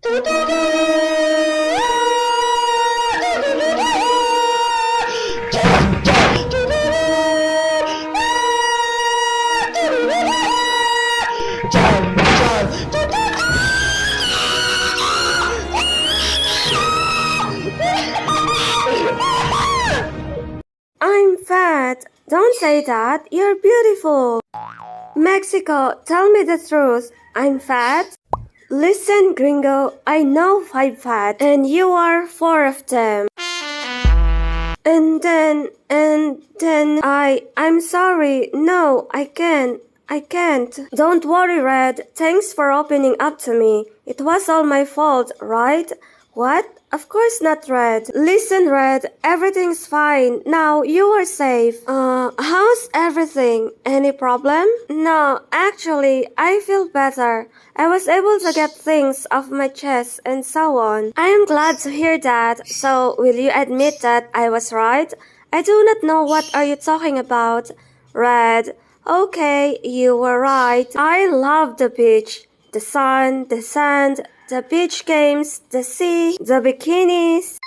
I'm fat. Don't say that. You're beautiful. Mexico, tell me the truth. I'm fat? Listen, gringo, I know I'm fat, and you are four of them. I'm sorry. No, I can't. Don't worry, Red. Thanks for opening up to me. It was all my fault, right? What? Of course not, Red. Listen, Red, everything's fine. Now you are safe. How's everything? Any problem? No, actually, I feel better. I was able to get things off my chest and so on. I am glad to hear that. So, will you admit that I was right? I do not know what are you talking about. Red. Okay, you were right. I love the beach. The sun, the sand, the beach games, the sea, the bikinis.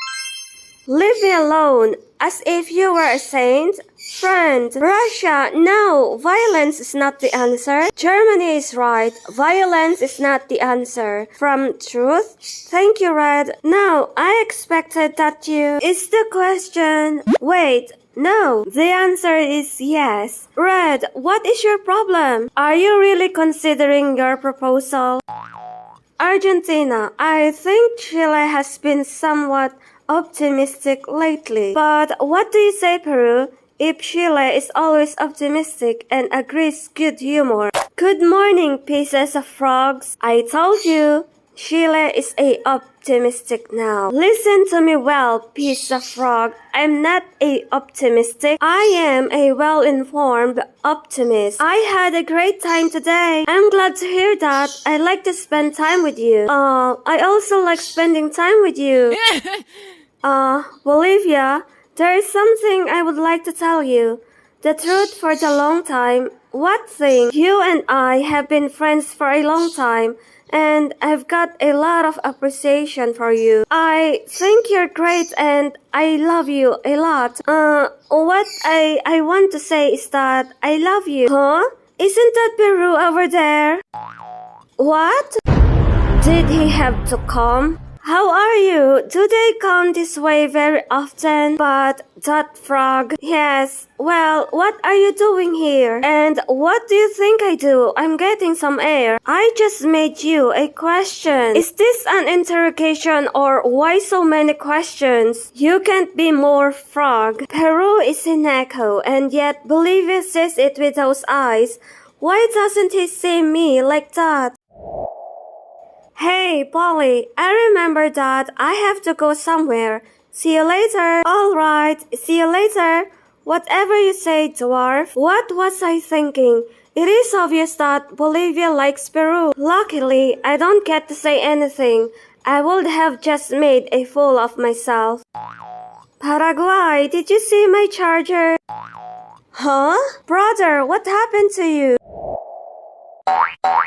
Leave me alone, as if you were a saint. Friend, Russia, no, violence is not the answer. Germany is right, violence is not the answer. From truth? Thank you, Red. No, I expected that you... Is the question... Wait, no, the answer is yes. Red, what is your problem? Are you really considering your proposal? Argentina, I think Chile has been somewhat optimistic lately. But what do you say, Peru? If Chile is always optimistic and agrees good humor. Good morning, pieces of frogs. I told you, Chile is optimistic now. Listen to me well, piece of frog. I'm not optimistic. I am a well-informed optimist. I had a great time today. I'm glad to hear that. I like to spend time with you. I also like spending time with you. Bolivia, there is something I would like to tell you. The truth for the long time. What thing? You and I have been friends for a long time. And I've got a lot of appreciation for you. I think you're great and I love you a lot. What I want to say is that I love you. Huh? Isn't that Peru over there? What? Did he have to come? How are you? Do they come this way very often? But that frog... Yes. Well, what are you doing here? And what do you think I do? I'm getting some air. I just made you a question. Is this an interrogation or why so many questions? You can't be more frog. Peru is in echo and yet Bolivia sees it with those eyes. Why doesn't he see me like that? Hey, Polly, I remember that I have to go somewhere. See you later. Alright, see you later. Whatever you say, dwarf. What was I thinking? It is obvious that Bolivia likes Peru. Luckily, I don't get to say anything. I would have just made a fool of myself. Paraguay, did you see my charger? Huh? Brother, what happened to you?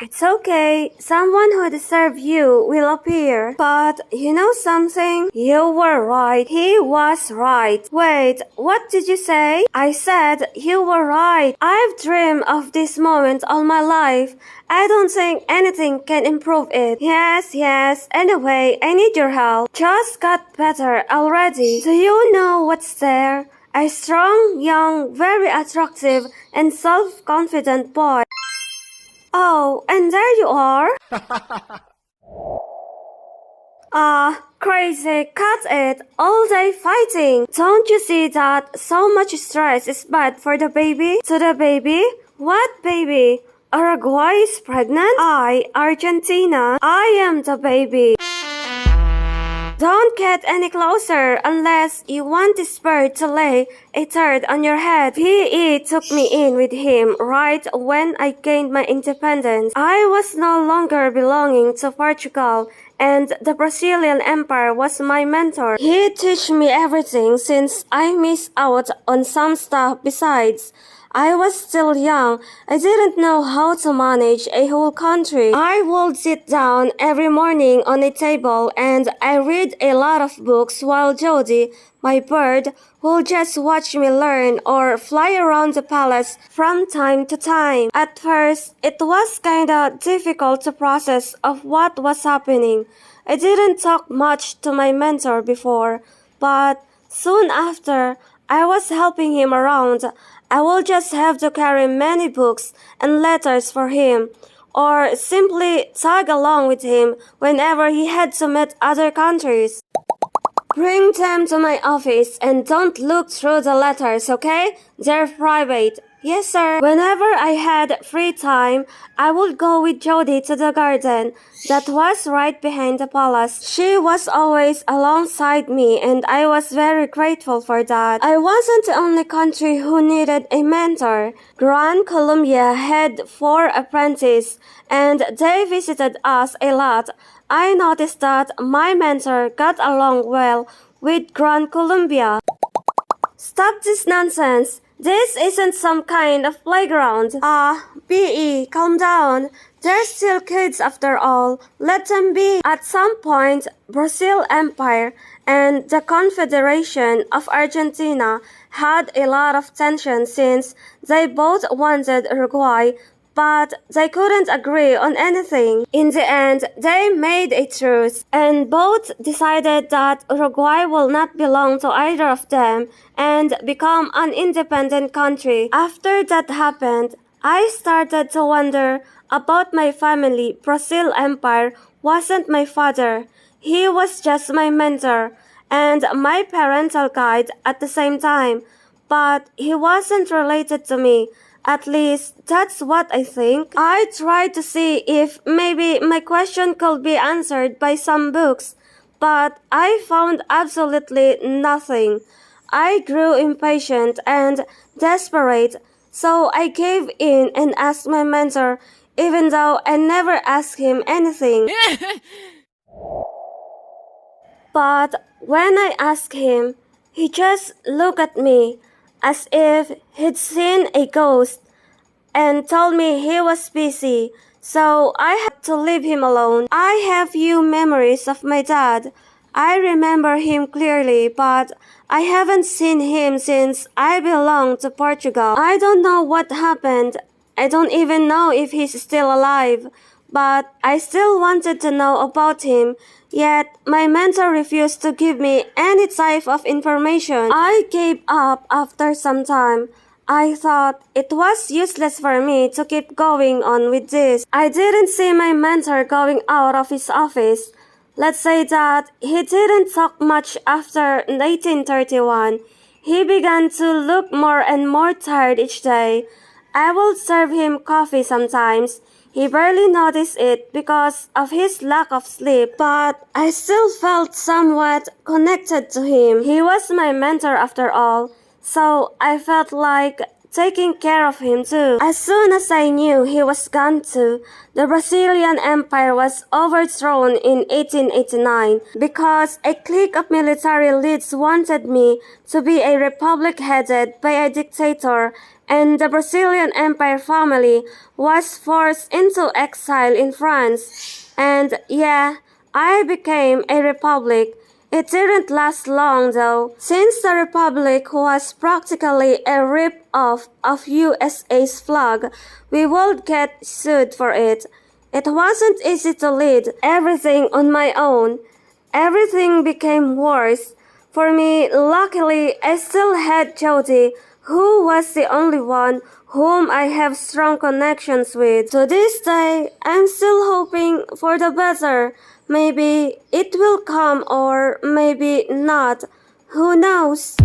It's okay. Someone who deserves you will appear. But you know something? You were right. He was right. Wait, what did you say? I said you were right. I've dreamed of this moment all my life. I don't think anything can improve it. Yes. Anyway, I need your help. Just got better already. Do you know what's there? A strong, young, very attractive, and self-confident boy. Oh, and there you are. Crazy, cut it. All day fighting. Don't you see that so much stress is bad for the baby? To the baby? What baby? Uruguay is pregnant? Argentina. I am the baby. Don't get any closer unless you want this bird to lay a turd on your head. PE took me in with him right when I gained my independence. I was no longer belonging to Portugal and the Brazilian Empire was my mentor. He taught me everything since I missed out on some stuff besides. I was still young. I didn't know how to manage a whole country. I would sit down every morning on a table and I read a lot of books while Jody, my bird, will just watch me learn or fly around the palace from time to time. At first, it was kinda difficult to process of what was happening. I didn't talk much to my mentor before, but soon after, I was helping him around. I will just have to carry many books and letters for him, or simply tag along with him whenever he had to meet other countries. Bring them to my office and don't look through the letters, okay? They're private. Yes, sir. Whenever I had free time, I would go with Jody to the garden that was right behind the palace. She was always alongside me and I was very grateful for that. I wasn't the only country who needed a mentor. Grand Columbia had 4 apprentices and they visited us a lot. I noticed that my mentor got along well with Grand Columbia. Stop this nonsense. This isn't some kind of playground. B.E., calm down. They're still kids after all. Let them be. At some point, Brazil Empire and the Confederation of Argentina had a lot of tension since they both wanted Uruguay, but they couldn't agree on anything. In the end, they made a truce, and both decided that Uruguay will not belong to either of them and become an independent country. After that happened, I started to wonder about my family. Brazil Empire wasn't my father. He was just my mentor and my parental guide at the same time, but he wasn't related to me. At least, that's what I think. I tried to see if maybe my question could be answered by some books, but I found absolutely nothing. I grew impatient and desperate, so I gave in and asked my mentor, even though I never asked him anything. But when I asked him, he just looked at me as if he'd seen a ghost and told me he was busy, so I had to leave him alone. I have few memories of my dad. I remember him clearly, but I haven't seen him since I belonged to Portugal. I don't know what happened. I don't even know if he's still alive, but I still wanted to know about him. Yet, my mentor refused to give me any type of information. I gave up after some time. I thought it was useless for me to keep going on with this. I didn't see my mentor going out of his office. Let's say that he didn't talk much after 1931. He began to look more and more tired each day. I would serve him coffee sometimes. He barely noticed it because of his lack of sleep, but I still felt somewhat connected to him. He was my mentor after all, so I felt like taking care of him too. As soon as I knew he was gone too, the Brazilian Empire was overthrown in 1889 because a clique of military leads wanted me to be a republic headed by a dictator, and the Brazilian Empire family was forced into exile in France. And yeah, I became a republic. It didn't last long though, since the Republic was practically a rip-off of USA's flag. We would get sued for it. It wasn't easy to lead everything on my own. Everything became worse. For me, luckily, I still had Jody, who was the only one whom I have strong connections with. To this day, I'm still hoping for the better. Maybe it will come or maybe not. Who knows?